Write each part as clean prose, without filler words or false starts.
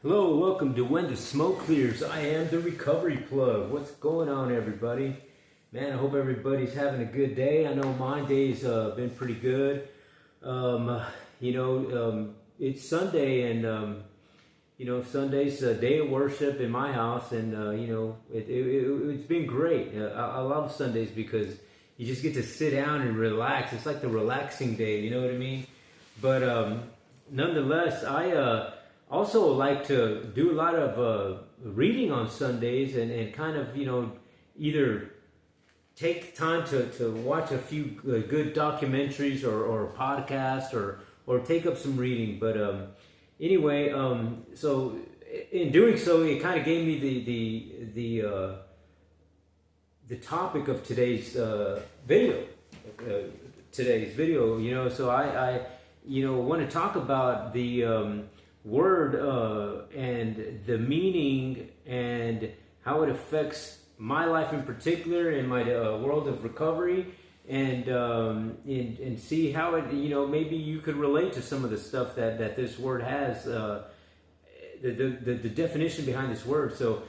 Hello, welcome to When the Smoke Clears. I am the Recovery Plug. What's going on, everybody? Man, I hope everybody's having a good day. I know my day's been pretty good. It's Sunday, and Sunday's a day of worship in my house, and it's been great. I love Sundays because you just get to sit down and relax. It's like the relaxing day, you know what I mean? But nonetheless, I also like to do a lot of reading on Sundays and kind of, either take time to watch a few good documentaries or podcasts or take up some reading. But anyway, so in doing so, it kind of gave me the topic of today's video. So I want to talk about the word and the meaning and how it affects my life in particular in my world of recovery, and see how it, maybe you could relate to some of the stuff that this word has, the definition behind this word. So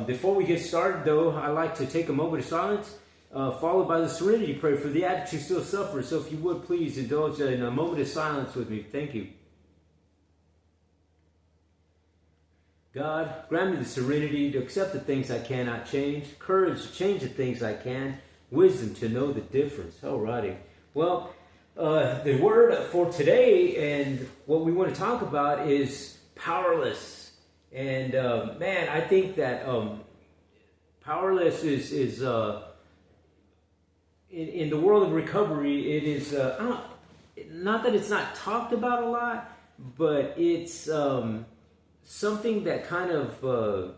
before we get started, though, I like to take a moment of silence, followed by the serenity prayer for the addict who still suffers. So if you would, please indulge in a moment of silence with me. Thank you. God, grant me the serenity to accept the things I cannot change, courage to change the things I can, wisdom to know the difference. Alrighty. Well, the word for today and what we want to talk about is powerless. And man, I think that powerless is in the world of recovery. It is not that it's not talked about a lot, but it's something that kind of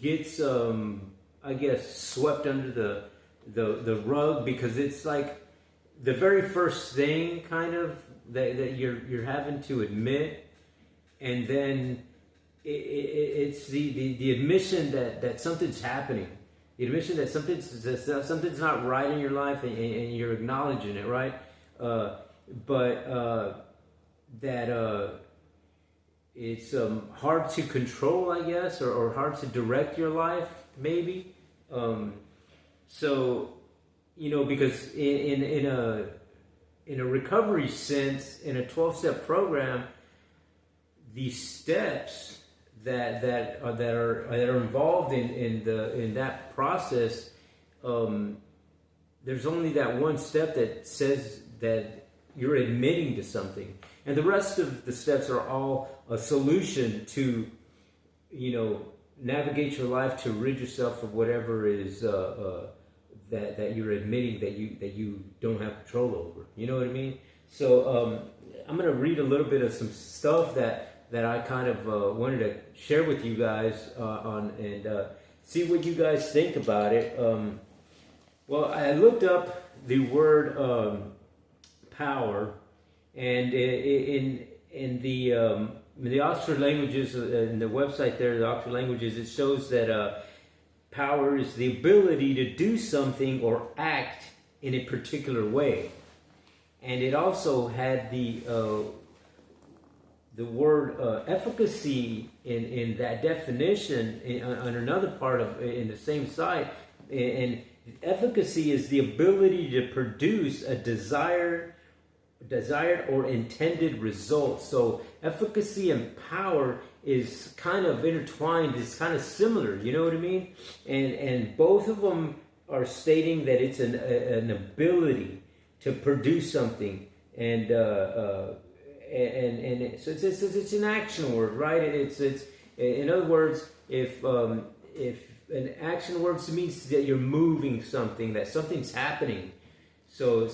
gets, I guess, swept under the rug, because it's like the very first thing kind of that you're having to admit, and then it's the admission that something's happening, the admission that something's not right in your life, and you're acknowledging it, right? It's hard to control, I guess, or hard to direct your life, maybe. Because in a recovery sense, in a 12-step program, the steps that are involved in that process, there's only that one step that says that you're admitting to something. And the rest of the steps are all a solution to, navigate your life, to rid yourself of whatever is that you're admitting that you don't have control over. You know what I mean? So I'm going to read a little bit of some stuff that I kind of wanted to share with you guys and see what you guys think about it. Well, I looked up the word power. And in the Oxford languages, in the website there, the Oxford languages, it shows that power is the ability to do something or act in a particular way. And it also had the word efficacy in that definition on another part of in the same site. And efficacy is the ability to produce a desired or intended result. So efficacy and power is kind of intertwined, it's kind of similar, you know what I mean? And both of them are stating that it's an ability to produce something, and so it's an action word, right? It's in other words, if an action word means that you're moving something, that something's happening. So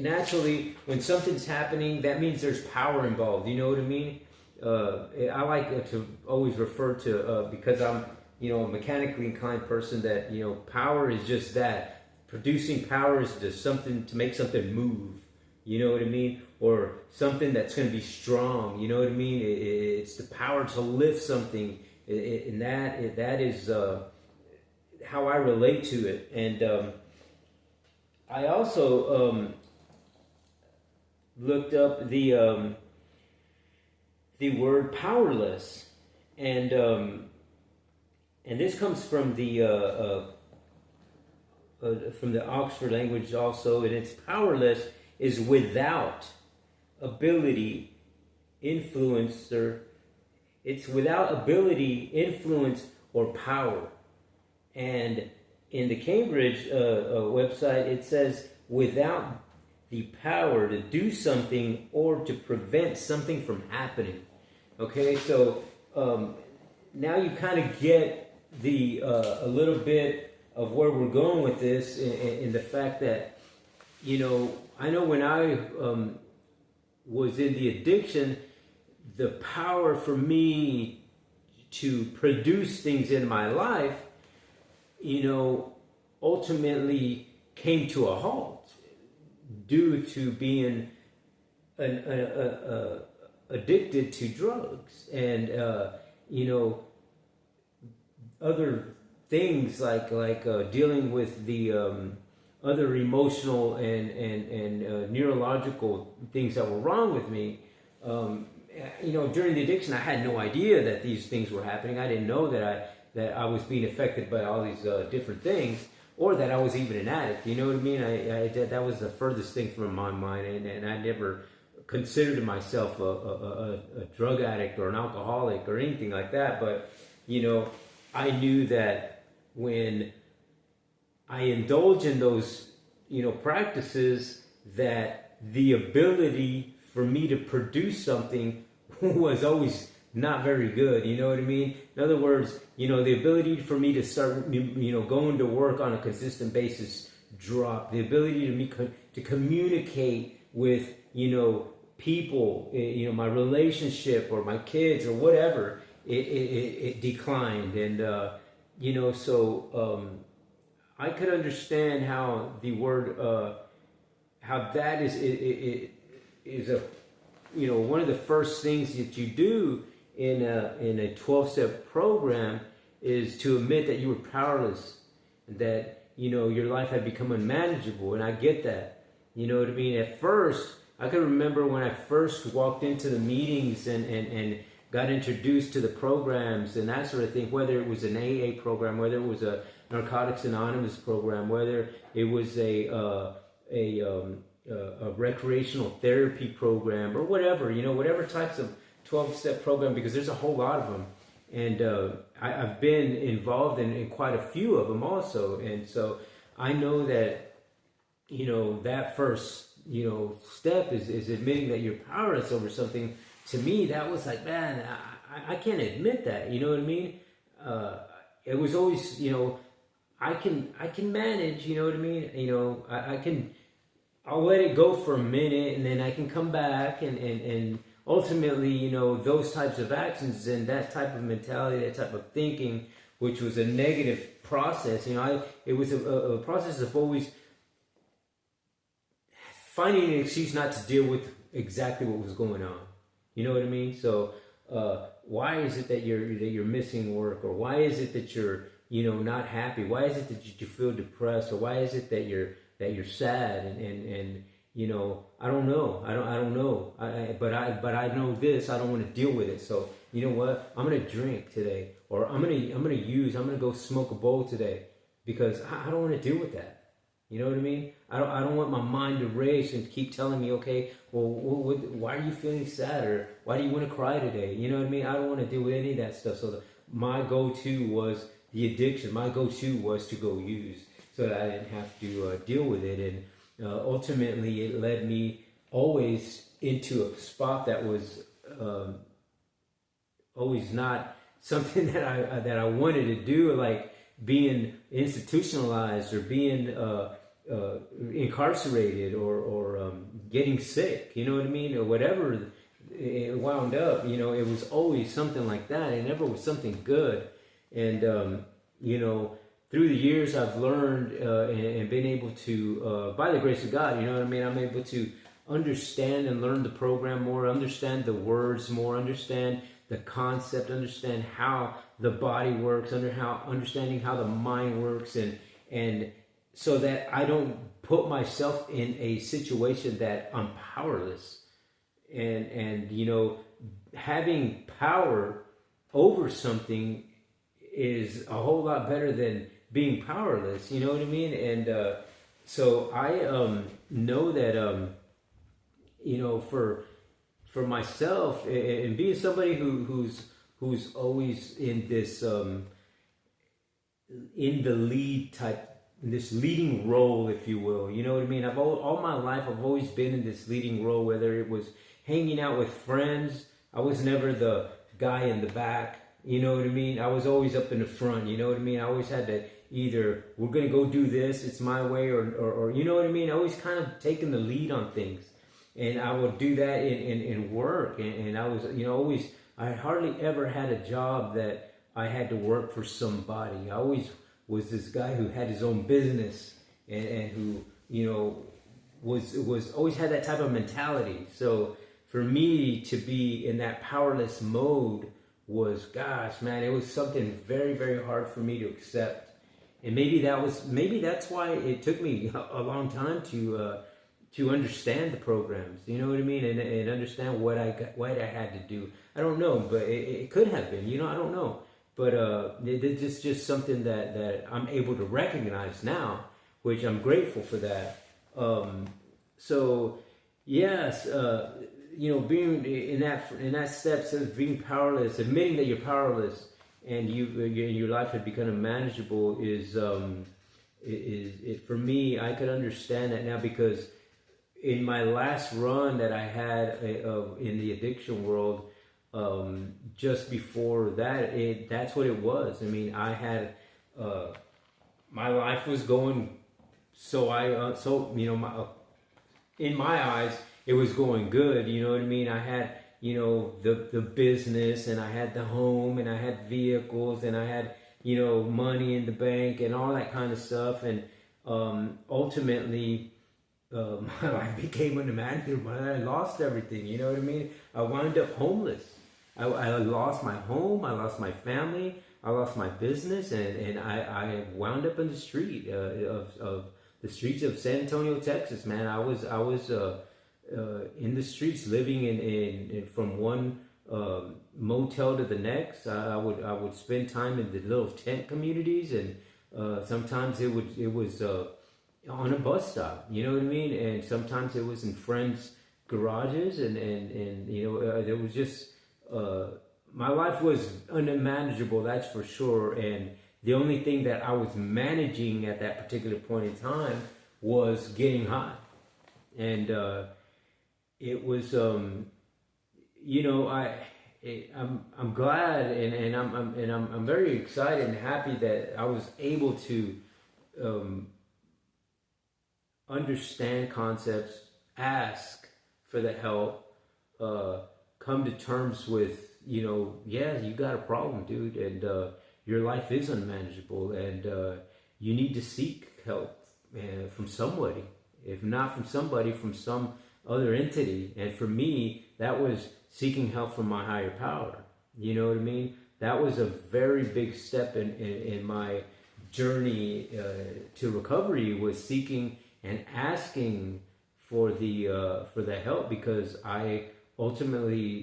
naturally, when something's happening, that means there's power involved. You know what I mean? I like to always refer to, because I'm, a mechanically inclined person, that, power is just that. Producing power is just something to make something move. You know what I mean? Or something that's going to be strong. You know what I mean? It's the power to lift something. And that is how I relate to it. And I also looked up the the word powerless, and this comes from the Oxford language also, and it's powerless is without ability, influence, or it's without ability, influence, or power. And in the Cambridge website, it says without the power to do something or to prevent something from happening. Okay, so now you kind of get the a little bit of where we're going with this, in the fact that, I know when I was in the addiction, the power for me to produce things in my life, ultimately came to a halt due to being addicted to drugs and other things like dealing with the other emotional and neurological things that were wrong with me. During the addiction, I had no idea that these things were happening. I didn't know that I was being affected by all these different things, or that I was even an addict. You know what I mean? That was the furthest thing from my mind, and I never considered myself a drug addict or an alcoholic or anything like that. But I knew that when I indulge in those practices, that the ability for me to produce something was always not very good. You know what I mean? In other words, the ability for me to start, going to work on a consistent basis dropped. The ability to communicate with, people, my relationship or my kids or whatever, it declined. And, so I could understand how the word, how that is a, one of the first things that you do in a 12-step program is to admit that you were powerless, and that your life had become unmanageable. And I get that. You know what I mean? At first, I can remember when I first walked into the meetings and got introduced to the programs and that sort of thing, whether it was an AA program, whether it was a Narcotics Anonymous program, whether it was a recreational therapy program, or whatever, whatever types of 12-step program, because there's a whole lot of them. And I've been involved in quite a few of them also. And so I know that, that first, step is admitting that you're powerless over something. To me, that was like, man, I can't admit that. You know what I mean? It was always, I can manage. You know what I mean? I'll let it go for a minute, and then I can come back, and ultimately, those types of actions and that type of mentality, that type of thinking, which was a negative process. It was a process of always finding an excuse not to deal with exactly what was going on. You know what I mean? So why is it that you're missing work, or why is it that you're not happy? Why is it that you feel depressed, or why is it that you're sad? And I don't know. I don't know. But I know this. I don't want to deal with it. So you know what? I'm gonna drink today, or I'm gonna go smoke a bowl today, because I don't want to deal with that. You know what I mean? I don't want my mind to race and keep telling me, okay, well, why are you feeling sad, or why do you want to cry today? You know what I mean? I don't want to deal with any of that stuff. So my go-to was the addiction. My go-to was to go use, so that I didn't have to deal with it. And ultimately, it led me always into a spot that was always not something that I wanted to do, like being institutionalized, or being incarcerated, or getting sick, you know what I mean, or whatever it wound up. It was always something like that. It never was something good. And through the years, I've learned and been able to, by the grace of God, you know what I mean, I'm able to understand and learn the program more, understand the words more, understand the concept, understand how the body works, understanding how the mind works, and so that I don't put myself in a situation that I'm powerless, and having power over something is a whole lot better than being powerless. You know what I mean? And so I know that for myself, and being somebody who's always in this in the lead type, this leading role, if you will. You know what I mean? All my life I've always been in this leading role, whether it was hanging out with friends. I was never the guy in the back. You know what I mean? I was always up in the front. You know what I mean? I always had to either, we're gonna go do this, it's my way, or you know what I mean? I always kind of taking the lead on things, and I would do that in work, and I was, always. I hardly ever had a job that I had to work for somebody. I always was this guy who had his own business, and who, was always had that type of mentality. So for me to be in that powerless mode was, gosh, man, it was something very, very hard for me to accept. And maybe that's why it took me a long time to understand the programs. You know what I mean? And understand what I had to do. I don't know, but it could have been. I don't know. But it's just something that I'm able to recognize now, which I'm grateful for that. So yes, being in that steps of being powerless, admitting that you're powerless, and your life had become unmanageable is for me. I could understand that now, because in my last run that I had in the addiction world, just before that, that's what it was. I mean, I had my life was going, in my eyes, it was going good. You know what I mean? I had, the business, and I had the home, and I had vehicles, and I had, money in the bank, and all that kind of stuff. And ultimately, my life became unmanageable. I lost everything. You know what I mean? I wound up homeless. I lost my home. I lost my family. I lost my business, and I wound up in the street of the streets of San Antonio, Texas. Man, I was in the streets, living in from one motel to the next. I would spend time in the little tent communities, and sometimes it was on a bus stop. You know what I mean? And sometimes it was in friends' garages, and there was just my life was unmanageable. That's for sure. And the only thing that I was managing at that particular point in time was getting high, and it was I'm glad, and I'm very excited and happy that I was able to understand concepts, ask for the help, come to terms with, yeah, you got a problem, dude, and your life is unmanageable, and you need to seek help from somebody. If not from somebody, from some other entity. And for me, that was seeking help from my higher power. You know what I mean? That was a very big step in my journey to recovery, was seeking and asking for the help, because I ultimately,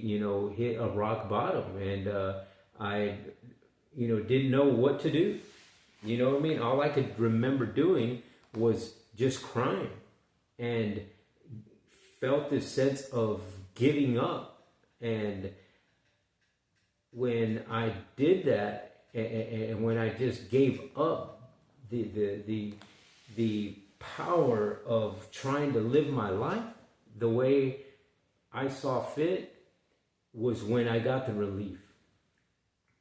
hit a rock bottom, and I, didn't know what to do. You know what I mean? All I could remember doing was just crying, and felt this sense of giving up. And when I did that, and when I just gave up the power of trying to live my life the way I saw fit, was when I got the relief.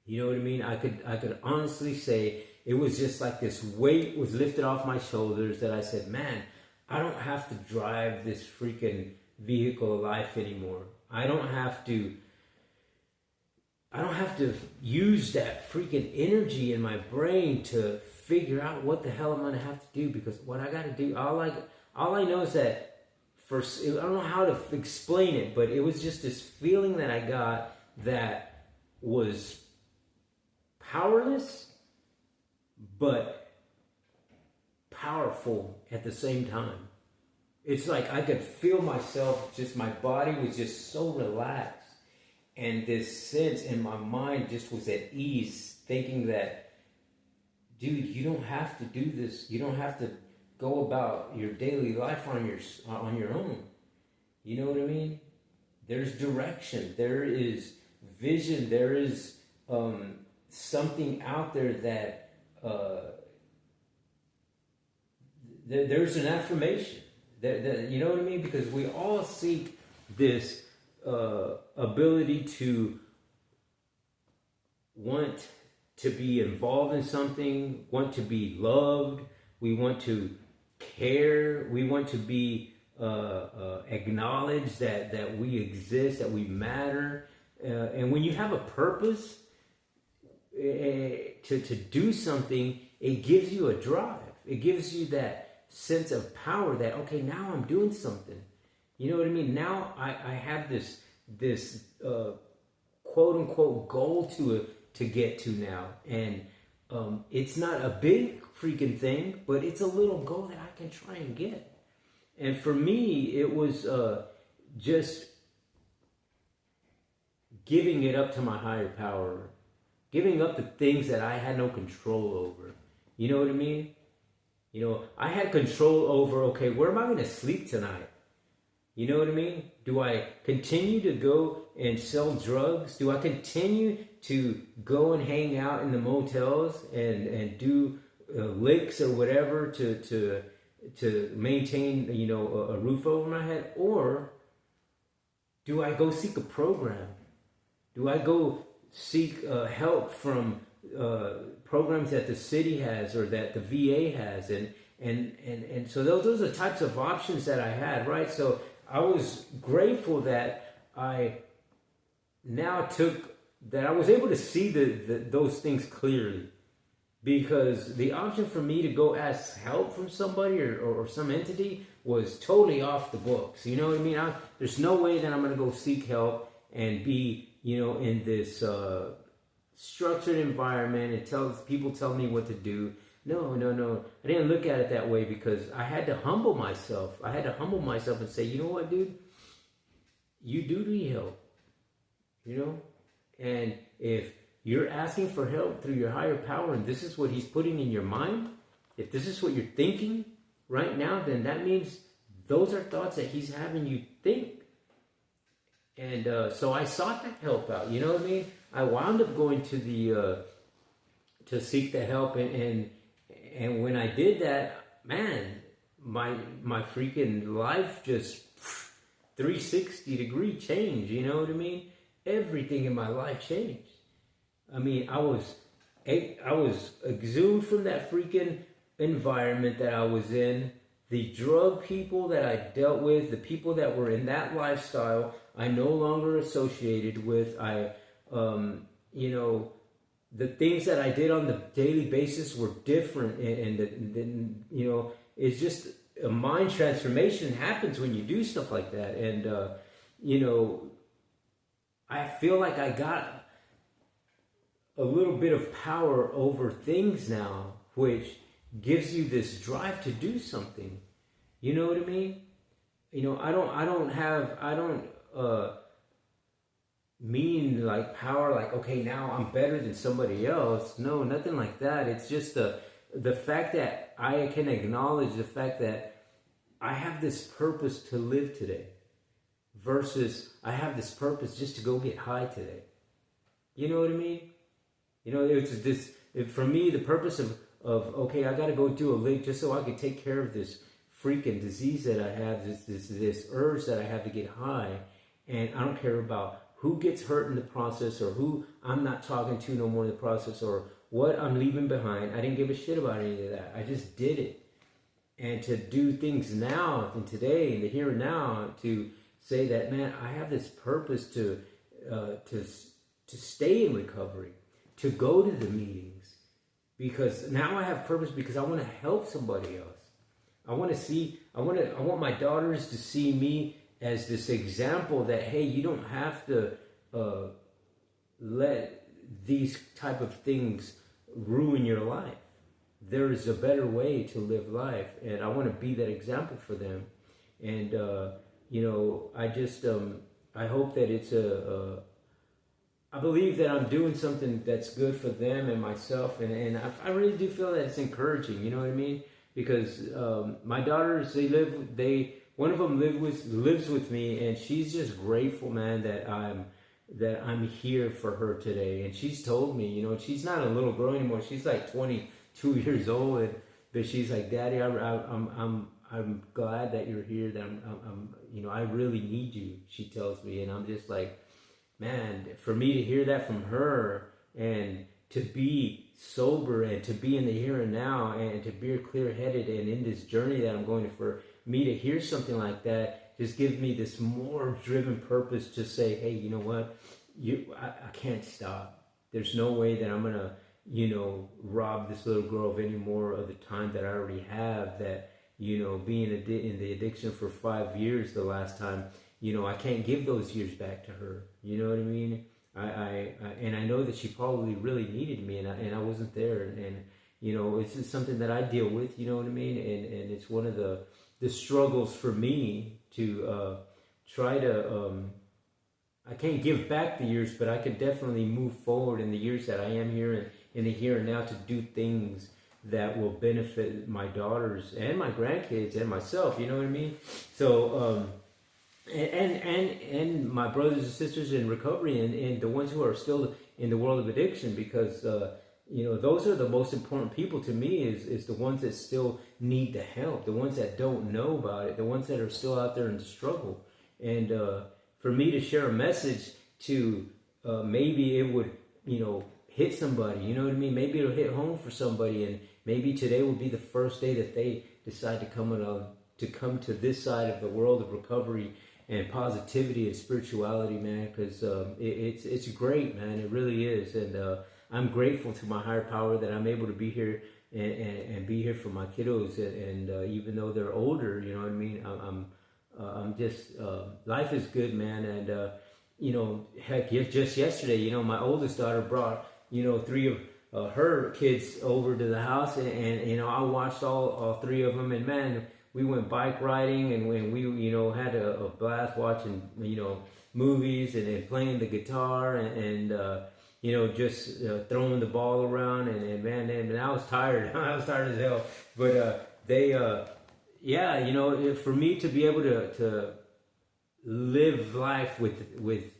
You know what I mean? I could honestly say it was just like this weight was lifted off my shoulders, that I said, man, I don't have to drive this freaking vehicle of life anymore. I don't have to use that freaking energy in my brain to figure out what the hell I'm going to have to do, because what I got to do, all I know is that, I don't know how to explain it, but it was just this feeling that I got that was powerless, but powerful at the same time. It's like I could feel myself, just my body was just so relaxed. And this sense in my mind just was at ease, thinking that, dude, you don't have to do this. You don't have to go about your daily life on your own. You know what I mean? There's direction. There is vision. There is something out there that there's an affirmation. You know what I mean? Because we all seek this ability to want to be involved in something, want to be loved, we want to care, we want to be acknowledged that we exist, that we matter. And when you have a purpose to do something, it gives you a drive. It gives you that sense of power that, okay, now I'm doing something. You know what I mean? Now I have this quote unquote goal to get to now, and it's not a big freaking thing, but it's a little goal that I can try and get. And for me, it was just giving it up to my higher power, giving up the things that I had no control over. You know what I mean? You know, I had control over, okay, where am I going to sleep tonight? You know what I mean? Do I continue to go and sell drugs? Do I continue to go and hang out in the motels and do licks or whatever to maintain, you know, a roof over my head? Or do I go seek a program? Do I go seek help from programs that the city has or that the VA has? And so those are the types of options that I had, right? So I was grateful that I was able to see those things clearly, because the option for me to go ask help from somebody or some entity was totally off the books. You know what I mean? There's no way that I'm going to go seek help and be, you know, in this structured environment and people tell me what to do. No. I didn't look at it that way, because I had to humble myself. I had to humble myself and say, you know what, dude? You do need help. You know? And if you're asking for help through your higher power, and this is what he's putting in your mind, if this is what you're thinking right now, then that means those are thoughts that he's having you think. And so I sought that help out. You know what I mean? I wound up going to to seek the help, and when I did that, man, my freaking life just 360-degree change. You know what I mean? Everything in my life changed. I mean, I was exhumed from that freaking environment that I was in. The drug people that I dealt with, the people that were in that lifestyle, I no longer associated with. You know, the things that I did on the daily basis were different, and you know, it's just a mind transformation happens when you do stuff like that. And you know, I feel like I got a little bit of power over things now, which gives you this drive to do something. You know what I mean? You know, I don't mean like power, like, okay, now I'm better than somebody else. No, nothing like that. It's just the fact that I can acknowledge the fact that I have this purpose to live today, versus I have this purpose just to go get high today. You know what I mean? You know, it's this, for me, the purpose of okay, I got to go do a lick just so I can take care of this freaking disease that I have, this urge that I have to get high, and I don't care about who gets hurt in the process, or who I'm not talking to no more in the process, or what I'm leaving behind. I didn't give a shit about any of that. I just did it. And to do things now and today and the here and now, to say that, man, I have this purpose to stay in recovery, to go to the meetings, because now I have purpose, because I want to help somebody else. I want my daughters to see me as this example that, hey, you don't have to let these type of things ruin your life. There is a better way to live life, and I want to be that example for them. And you know, I just I hope that it's I believe that I'm doing something that's good for them and myself, and I really do feel that it's encouraging. You know what I mean? Because my daughters, one of them lives with me, and she's just grateful, man, that I'm here for her today. And she's told me, you know, she's not a little girl anymore. She's like 22 years old, but she's like, Daddy, I'm glad that you're here. That you know, I really need you. She tells me, and I'm just like, man, for me to hear that from her, and to be sober, and to be in the here and now, and to be clear-headed, and in this journey that I'm going to, for me to hear something like that just gives me this more driven purpose to say, hey, you know what, I can't stop. There's no way that I'm gonna, you know, rob this little girl of any more of the time that I already have. That, you know, being in the addiction for 5 years the last time, you know, I can't give those years back to her. You know what I mean? And I know that she probably really needed me, and I wasn't there. And you know, it's just something that I deal with. You know what I mean? And it's one of the struggles for me to try to. I can't give back the years, but I can definitely move forward in the years that I am here, and in the here and now, to do things that will benefit my daughters and my grandkids and myself. You know what I mean? So. And my brothers and sisters in recovery, and the ones who are still in the world of addiction, because you know, those are the most important people to me, is the ones that still need the help, the ones that don't know about it, the ones that are still out there in the struggle. And for me to share a message to maybe it would, you know, hit somebody, you know what I mean? Maybe it'll hit home for somebody, and maybe today will be the first day that they decide to come to this side of the world of recovery and positivity and spirituality, man, because it's great, man. It really is. And I'm grateful to my higher power that I'm able to be here and be here for my kiddos. And even though they're older, you know what I mean, I'm just, life is good, man. And, you know, heck, just yesterday, you know, my oldest daughter brought, you know, 3 of her kids over to the house, and you know, I watched all 3 of them, and man, we went bike riding, and when we, you know, had a blast watching, you know, movies, and playing the guitar, and you know, just throwing the ball around, and man, and I was tired. I was tired as hell. But they, yeah, you know, for me to be able to live life with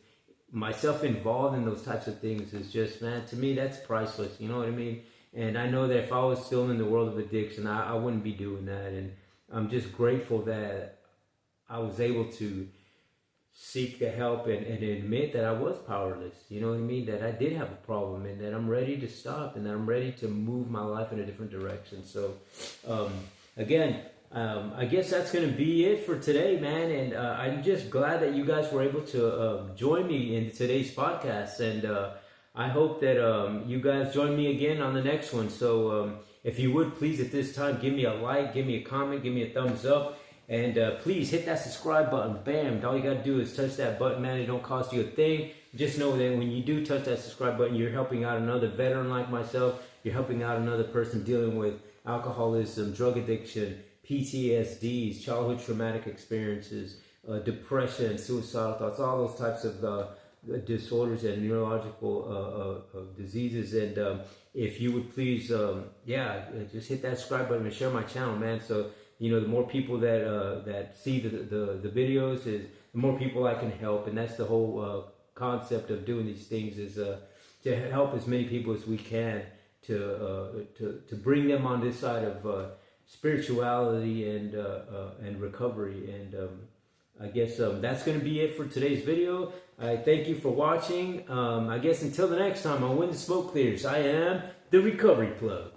myself involved in those types of things is just, man, to me, that's priceless. You know what I mean? And I know that if I was still in the world of addiction, I wouldn't be doing that. And I'm just grateful that I was able to seek the help and admit that I was powerless. You know what I mean? That I did have a problem, and that I'm ready to stop, and that I'm ready to move my life in a different direction. So, again, I guess that's going to be it for today, man. And I'm just glad that you guys were able to join me in today's podcast. And I hope that you guys join me again on the next one. So if you would, please, at this time, give me a like, give me a comment, give me a thumbs up. And please hit that subscribe button. Bam. All you got to do is touch that button, man. It don't cost you a thing. Just know that when you do touch that subscribe button, you're helping out another veteran like myself. You're helping out another person dealing with alcoholism, drug addiction, PTSDs, childhood traumatic experiences, depression, suicidal thoughts, all those types of disorders and neurological diseases. And if you would please, just hit that subscribe button and share my channel, man. So, you know, the more people that see the videos, is the more people I can help. And that's the whole concept of doing these things, is to help as many people as we can to bring them on this side of spirituality and recovery. And I guess that's going to be it for today's video. I thank you for watching. I guess until the next time on When the Smoke Clears, I am the Recovery Plug.